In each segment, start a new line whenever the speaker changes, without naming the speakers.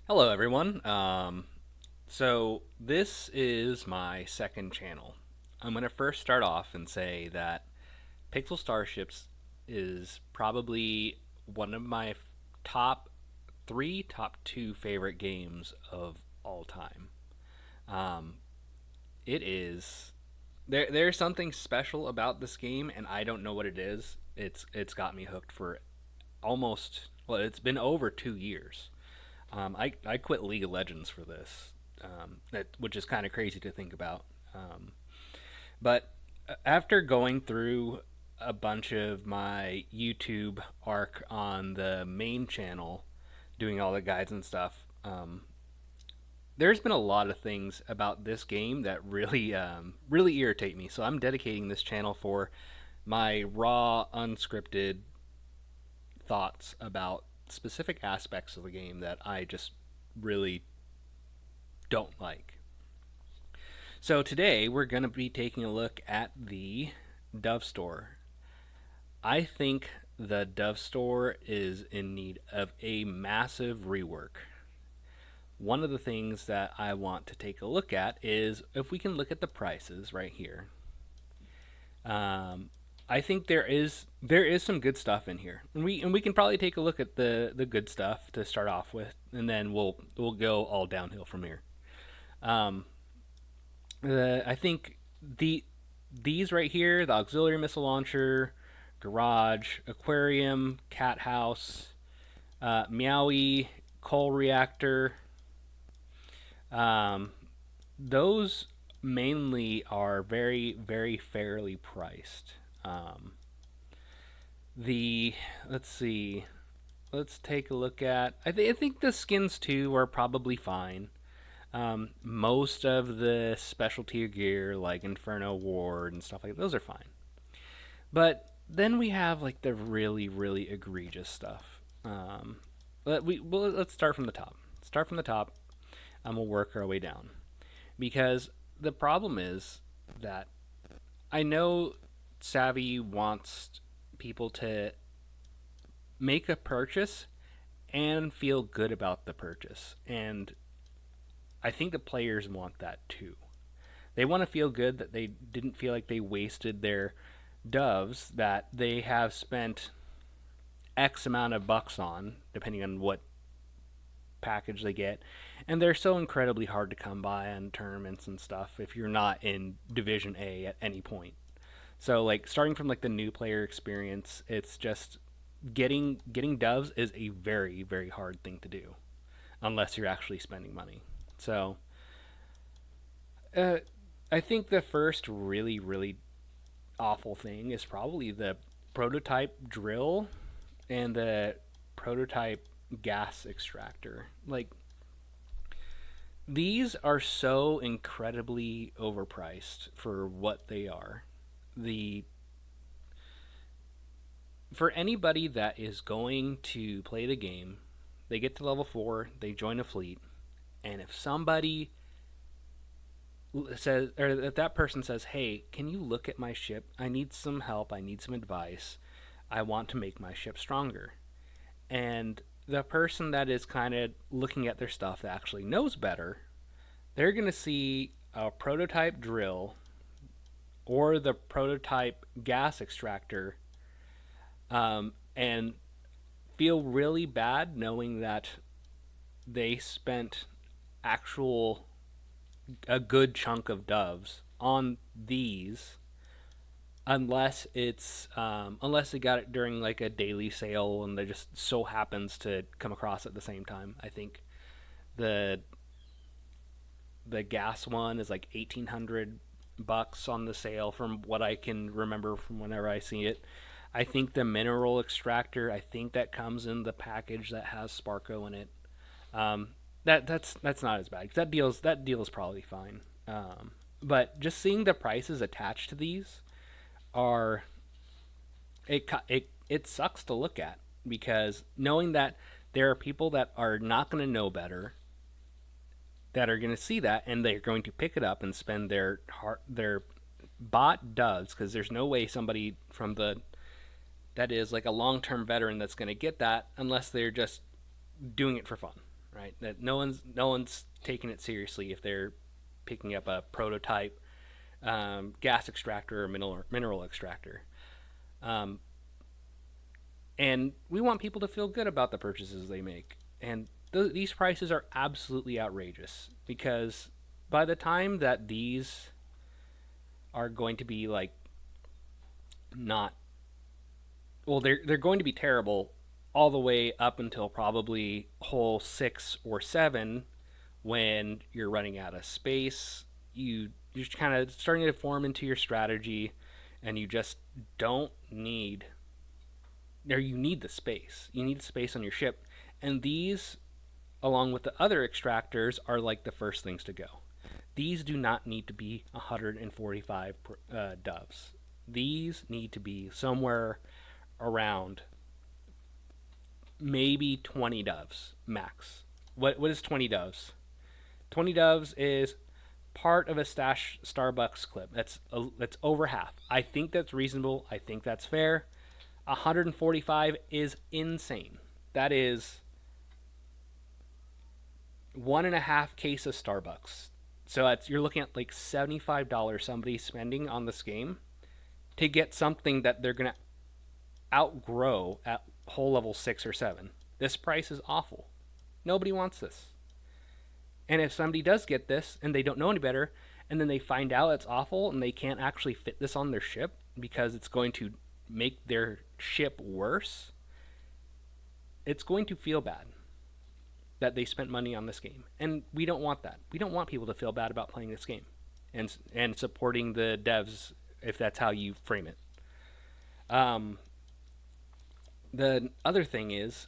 Hello, everyone. So this is my second channel. I'm going to first start off and say that Pixel Starships is probably one of my top three, top two favorite games of all time. Um, it is there's something special about this game, and I don't know what it is. It's got me hooked for almost it's been over 2 years. I quit League of Legends for this, which is kind of crazy to think about. But after going through a bunch of my YouTube arc on the main channel, doing all the guides and stuff, there's been a lot of things about this game that really irritate me. So I'm dedicating this channel for my raw, unscripted thoughts about specific aspects of the game that I just really don't like. So today we're going to be taking a look at the Dove Store. I think the Dove Store is in need of a massive rework. One of the things that I want to take a look at is if we can look at the prices right here. I think there is some good stuff in here, and we can probably take a look at the good stuff to start off with, and then we'll go all downhill from here. Um, I think these right here, the auxiliary missile launcher, garage, aquarium, cat house, Meowie, coal reactor. Um, those mainly are very fairly priced. Um, the let's see, let's take a look at. I think the skins too are probably fine. Most of the specialty gear like Inferno Ward and stuff like those are fine. But then we have like the really egregious stuff. Let's start from the top. Start from the top, and we'll work our way down. Because the problem is that I know Savvy wants people to make a purchase and feel good about the purchase. And I think the players want that too. They want to feel good that they didn't feel like they wasted their doves that they have spent X amount of bucks on, depending on what package they get. And they're so incredibly hard to come by on tournaments and stuff if you're not in Division A at any point. So like starting from like the new player experience, it's just getting doves is a very hard thing to do unless you're actually spending money. So uh, I think the first really awful thing is probably the prototype drill and the prototype gas extractor. Like these are so incredibly overpriced for what they are. The For anybody that is going to play the game, they get to level 4, they join a fleet, and if somebody says, or if that person says, "Hey, can you look at my ship? I need some help. I need some advice. I want to make my ship stronger." And the person that is kind of looking at their stuff that actually knows better, they're going to see a prototype drill or the prototype gas extractor, and feel really bad knowing that they spent actual a good chunk of doves on these, unless they got it during like a daily sale and they just so happens to come across at the same time. I think the the gas one is like 1,800 bucks on the sale from what I can remember from whenever I see it. I think the mineral extractor, I think that comes in the package that has Sparko in it. Um, that's not as bad. That deal is probably fine. But just seeing the prices attached to these are it sucks to look at because knowing that there are people that are not going to know better that are going to see that and they're going to pick it up and spend their bought doves because there's no way somebody from the that is like a long-term veteran that's going to get that unless they're just doing it for fun. right? That no one's taking it seriously if they're picking up a prototype gas extractor or mineral extractor. Um, and we want people to feel good about the purchases they make. And these prices are absolutely outrageous because by the time that these are going to be like not well, they're going to be terrible all the way up until probably hole 6 or 7 when you're running out of space. You're kind of starting to form into your strategy, and you just don't need or you need the space. You need space on your ship, and these, along with the other extractors, are like the first things to go. These do not need to be 145 doves. These need to be somewhere around maybe 20 doves max. What is 20 doves? 20 doves is part of a Starbucks clip. That's over half. I think that's reasonable. I think that's fair. 145 is insane. That is 1.5 case of Starbucks. So you're looking at like $75 somebody's spending on this game to get something that they're gonna outgrow at hole level 6 or 7. This price is awful. Nobody wants this. And if somebody does get this and they don't know any better, and then they find out it's awful and they can't actually fit this on their ship because it's going to make their ship worse, it's going to feel bad that they spent money on this game. And we don't want that. We don't want people to feel bad about playing this game and supporting the devs if that's how you frame it. The other thing is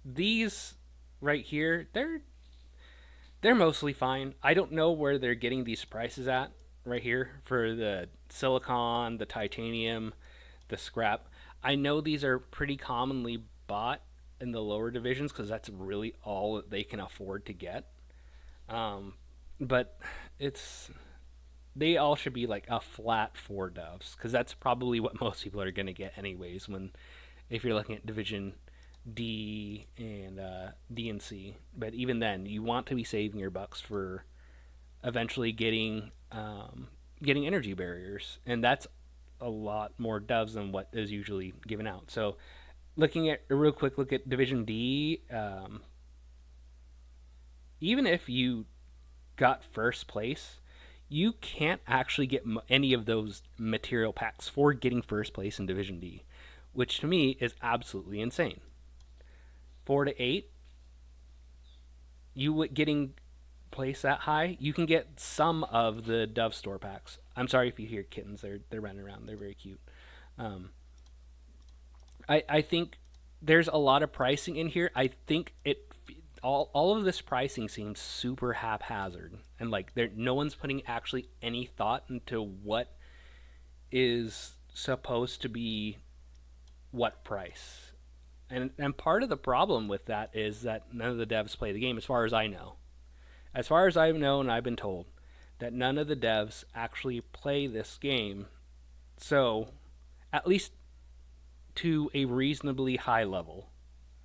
these right here, they're mostly fine. I don't know where they're getting these prices at right here for the silicon, the titanium, the scrap. I know these are pretty commonly bought in the lower divisions because that's really all that they can afford to get. But they all should be like a flat 4 doves because that's probably what most people are going to get anyways. If you're looking at division D and D and C, but even then, you want to be saving your bucks for eventually getting energy barriers, and that's a lot more doves than what is usually given out. So, looking at a real quick look at Division D, even if you got first place, you can't actually get any of those material packs for getting first place in Division D, which to me is absolutely insane. 4 to 8, you getting place that high, you can get some of the Dove store packs. I'm sorry if you hear kittens; they're running around. They're very cute. Um, I think there's a lot of pricing in here. I think all of this pricing seems super haphazard, and like no one's putting actually any thought into what is supposed to be what price. And part of the problem with that is that none of the devs play the game, as far as I know. As far as I've known, I've been told that none of the devs actually play this game. So, at least to a reasonably high level.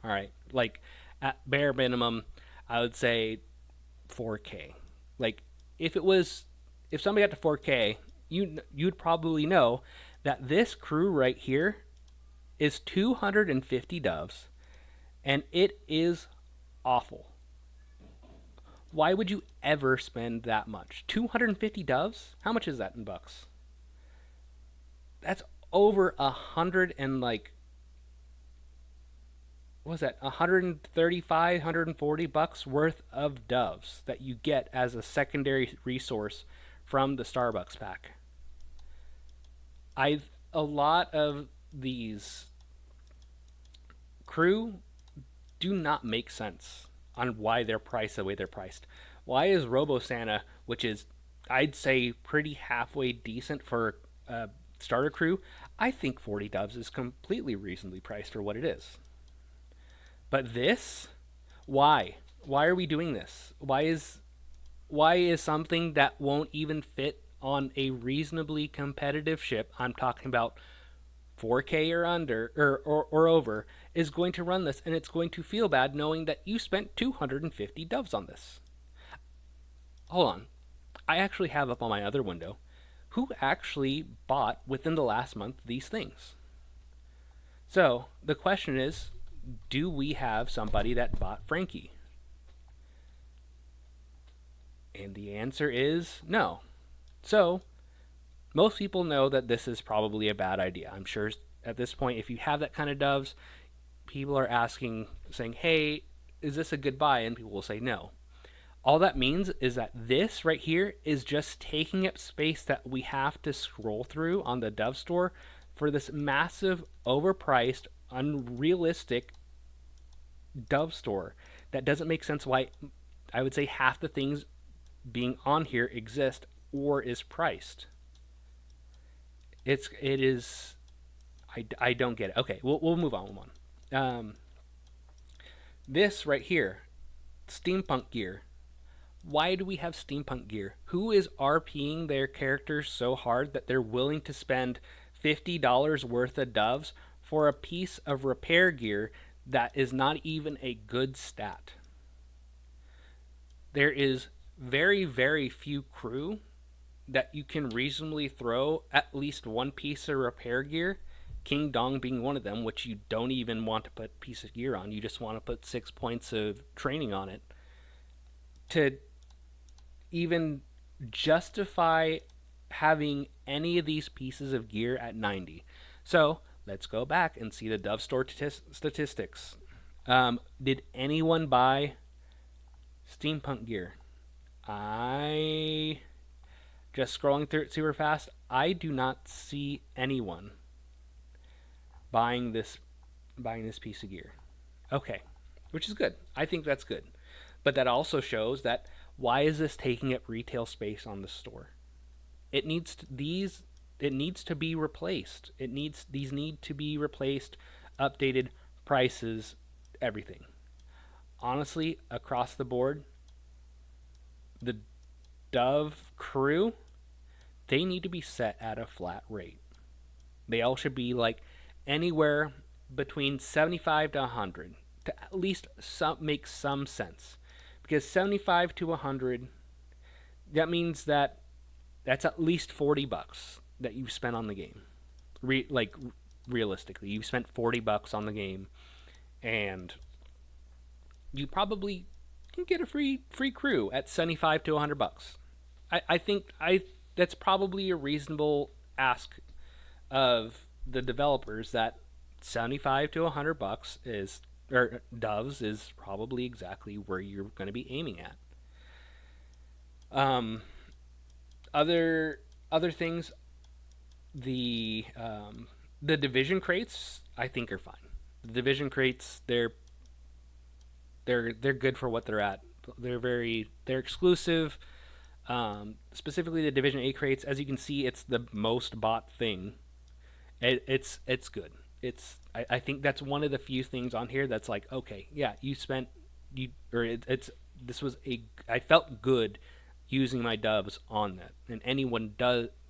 All right, like at bare minimum, I would say 4K. Like if somebody got to 4K, you'd probably know that this crew right here is 250 doves, and it is awful. Why would you ever spend that much? 250 doves? How much is that in bucks? That's over 100 and like what was that? 135, 140 bucks worth of doves that you get as a secondary resource from the Starbucks pack. A lot of these crew do not make sense on why they're priced the way they're priced. Why is Robo Santa, which is I'd say pretty halfway decent for a starter crew, I think 40 doves is completely reasonably priced for what it is. But this, why? Why are we doing this? Why is something that won't even fit on a reasonably competitive ship? I'm talking about 4K or under or over is going to run this, and it's going to feel bad knowing that you spent 250 doves on this. Hold on. I actually have up on my other window who actually bought within the last month these things. So the question is, do we have somebody that bought Frankie? And the answer is no. So most people know that this is probably a bad idea. I'm sure at this point, if you have that kind of doves, people are asking, saying, hey, is this a good buy? And people will say no. All that means is that this right here is just taking up space that we have to scroll through on the Dove store for this massive, overpriced, unrealistic Dove store that doesn't make sense why I would say half the things being on here exist or is priced. It is I don't get it. Okay, we'll move on. This right here, steampunk gear. Why do we have steampunk gear? Who is RPing their characters so hard that they're willing to spend $50 worth of doves for a piece of repair gear that is not even a good stat? There is very, very few crew that you can reasonably throw at least one piece of repair gear, King Dong being one of them, which you don't even want to put a piece of gear on. You just want to put 6 points of training on it to even justify having any of these pieces of gear at 90. So let's go back and see the Dove Store statistics. Did anyone buy steampunk gear? I just scrolling through it super fast. I do not see anyone buying this piece of gear. Okay, which is good. I think that's good. But that also shows that why is this taking up retail space on the store? It needs to be replaced. These need to be replaced, updated, prices, everything. Honestly, across the board, the Dove crew, they need to be set at a flat rate. They all should be like anywhere between 75 to 100 to at least make some sense. Because 75 to 100, that means that's at least $40 that you've spent on the game. Realistically, you've spent $40 on the game, and you probably can get a free crew at 75 to $100. I think that's probably a reasonable ask of the developers, that 75 to $100 is, or doves, is probably exactly where you're going to be aiming at. Other things, the division crates I think are fine. The division crates, they're good for what they're at. They're exclusive. Specifically the Division 8 crates, as you can see, it's the most bought thing. It's good. I think that's one of the few things on here that's like, okay, yeah, I felt good using my doves on that, and anyone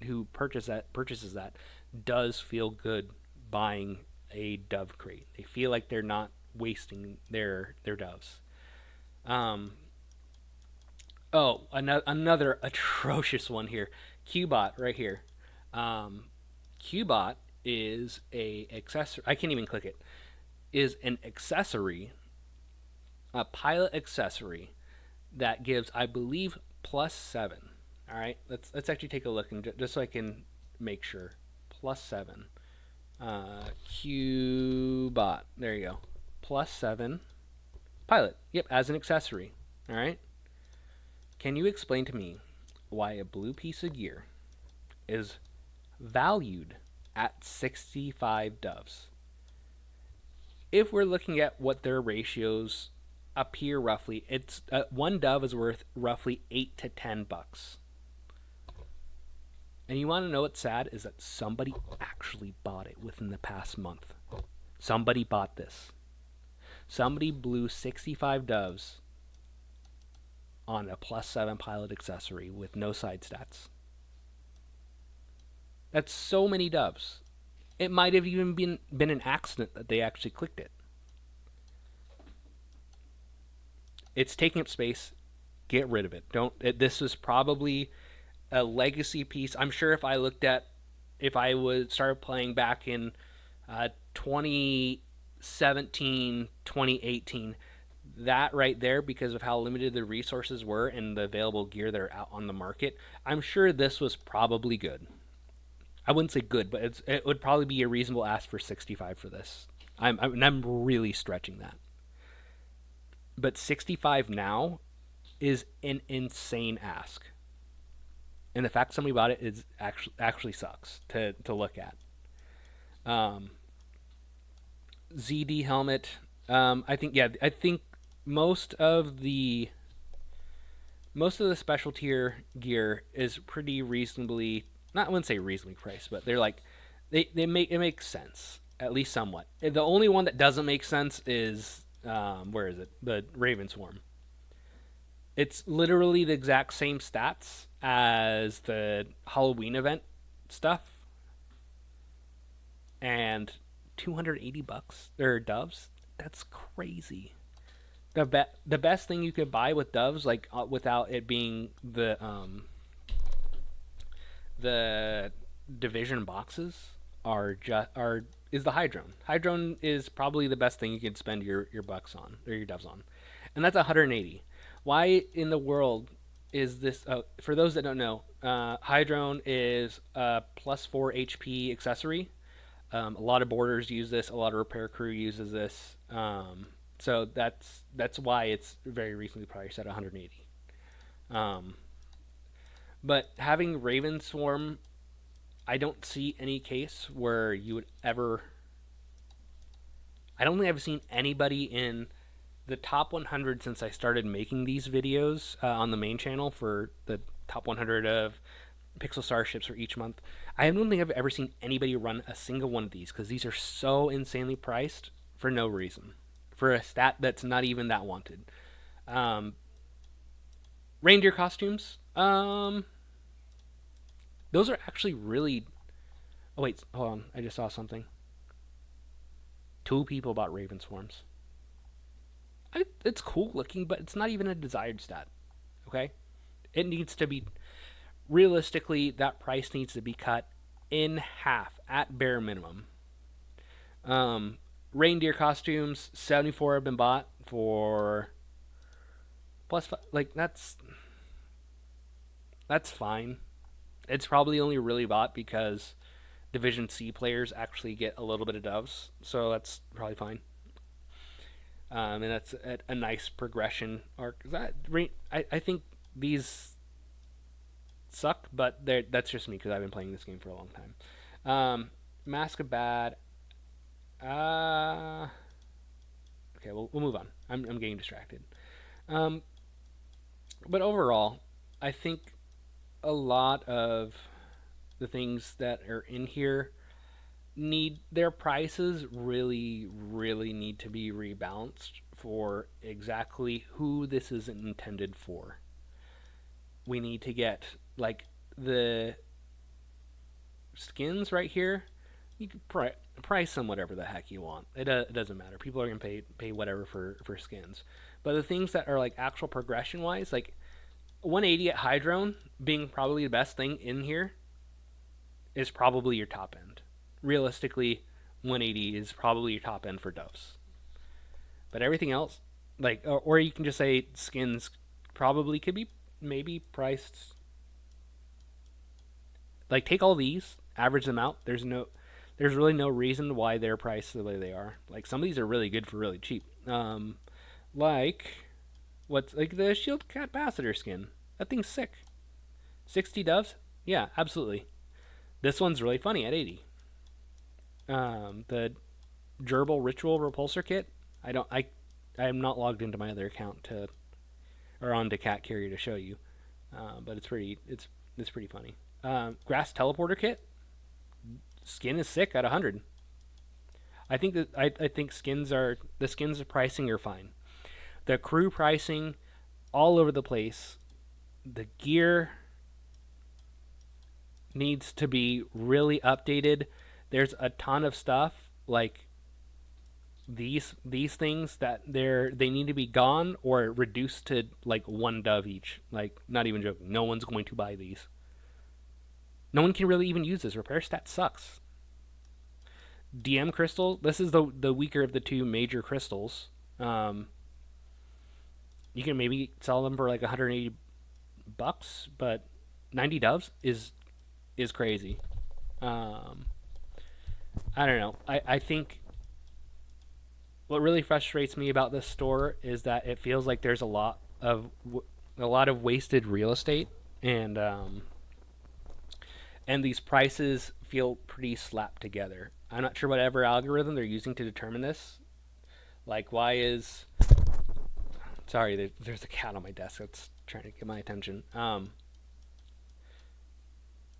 who purchases that does feel good buying a dove crate. They feel like they're not wasting their doves. Another atrocious one here. Qbot right here. Qbot is a accessory. I can't even click it. Is an accessory, a pilot accessory that gives, I believe, +7. All right, let's actually take a look and just so I can make sure. +7. Qbot. There you go. +7 pilot. Yep, as an accessory. All right. Can you explain to me why a blue piece of gear is valued at 65 doves? If we're looking at what their ratios appear roughly, it's one dove is worth roughly $8 to $10. And you want to know what's sad is that somebody actually bought it within the past month. Somebody bought this. Somebody blew 65 doves on a +7 pilot accessory with no side stats. That's so many doves. It might have even been an accident that they actually clicked it. It's taking up space. Get rid of it. Don't. This is probably a legacy piece. I'm sure if I would start playing back in 2017, 2018, that right there, because of how limited the resources were and the available gear that are out on the market, I'm sure this was probably good. I wouldn't say good, but it would probably be a reasonable ask for 65 for this. I'm really stretching that. But 65 now is an insane ask. And the fact somebody bought it is actually sucks to look at. Um, ZD helmet. I think most of the most of the special tier gear is pretty reasonably, not I wouldn't say reasonably priced, but they're like they make it makes sense at least somewhat. The only one that doesn't make sense is where is it? The Raven Swarm. It's literally the exact same stats as the Halloween event stuff, and $280 or doves. That's crazy. The best thing you could buy with doves, like without it being the division boxes, are is the Hydrone. Hydrone is probably the best thing you could spend your bucks on or your doves on, and that's 180. Why in the world is this? For those that don't know, Hydrone is a +4 HP accessory. A lot of boarders use this. A lot of repair crew uses this. So that's why it's very recently priced at 180. Um, but having Raven Swarm, I don't see any case where you would ever. I don't think I've seen anybody in the top 100 since I started making these videos on the main channel for the top 100 of Pixel Starships for each month. I don't think I've ever seen anybody run a single one of these because these are so insanely priced for no reason, for a stat that's not even that wanted. Um, Reindeer costumes, those are actually really. Oh wait, hold on, I just saw something. Two people bought Raven Swarms. It's cool looking, but it's not even a desired stat. Okay, it needs to be realistically, that price needs to be cut in half at bare minimum. Reindeer costumes, 74 have been bought for plus like that's fine. It's probably only really bought because Division C players actually get a little bit of doves, so that's probably fine. And that's a nice progression arc. I think these suck, but that's just me because I've been playing this game for a long time. Mask of Bad. Uh, okay, we'll move on. I'm getting distracted. Um, but overall, I think a lot of the things that are in here need their prices really need to be rebalanced for exactly who this is intended for. We need to get like the skins right here. You can price them whatever the heck you want. It doesn't matter. People are gonna pay whatever for skins. But the things that are like actual progression wise, like 180 at Hydrone being probably the best thing in here, is probably your top end. Realistically, 180 is probably your top end for doves. But everything else, like, or you can just say skins probably could be maybe priced. Like, take all these, average them out. There's really no reason why they're priced the way they are. Like, some of these are really good for really cheap. Like, what's like the Shield Capacitor skin? That thing's sick. 60 doves? Yeah, absolutely. This one's really funny at 80. The Gerbil Ritual Repulsor Kit. I am not logged into my other account to or onto Cat Carrier to show you, but it's pretty funny. Grass Teleporter Kit. Skin is sick at 100. I think the skins pricing are fine. The crew pricing all over the place. The gear needs to be really updated. there's a ton of stuff like these things that they need to be gone or reduced to like one dove each. Like, not even joking. No one's going to buy these. No one can really even use this. Repair stat sucks. DM crystal. This is the weaker of the two major crystals. Um, you can maybe sell them for like 180 bucks, but 90 doves is crazy. Um, I don't know. I think what really frustrates me about this store is that it feels like there's a lot of wasted real estate, and these prices feel pretty slapped together. I'm not sure whatever algorithm they're using to determine this. Like, why is sorry, there's a cat on my desk that's trying to get my attention.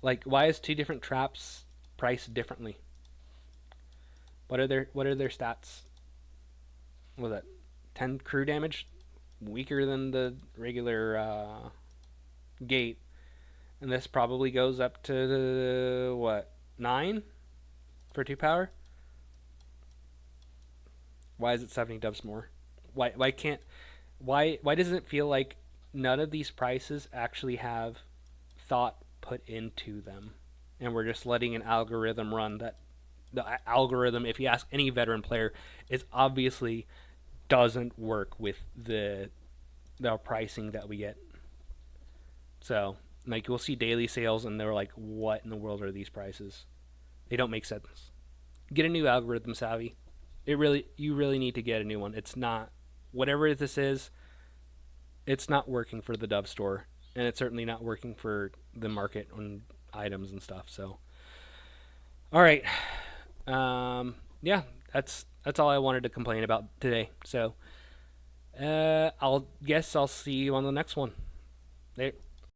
Like, why is two different traps priced differently? What are their stats? Was that 10 crew damage? Weaker than the regular gate, and this probably goes up to what, 9 for 2 power. Why is it 70 doves more? Why can't why doesn't it feel like none of these prices actually have thought put into them, and we're just letting an algorithm run that the algorithm, if you ask any veteran player, is obviously doesn't work with the pricing that we get. So, like, we'll see daily sales and they're like, what in the world are these prices? They don't make sense. Get a new algorithm, Savvy. You really need to get a new one. It's not, whatever this is, it's not working for the Dove store, and it's certainly not working for the market on items and stuff. So, all right, yeah, that's all I wanted to complain about today. So, I'll see you on the next one. There.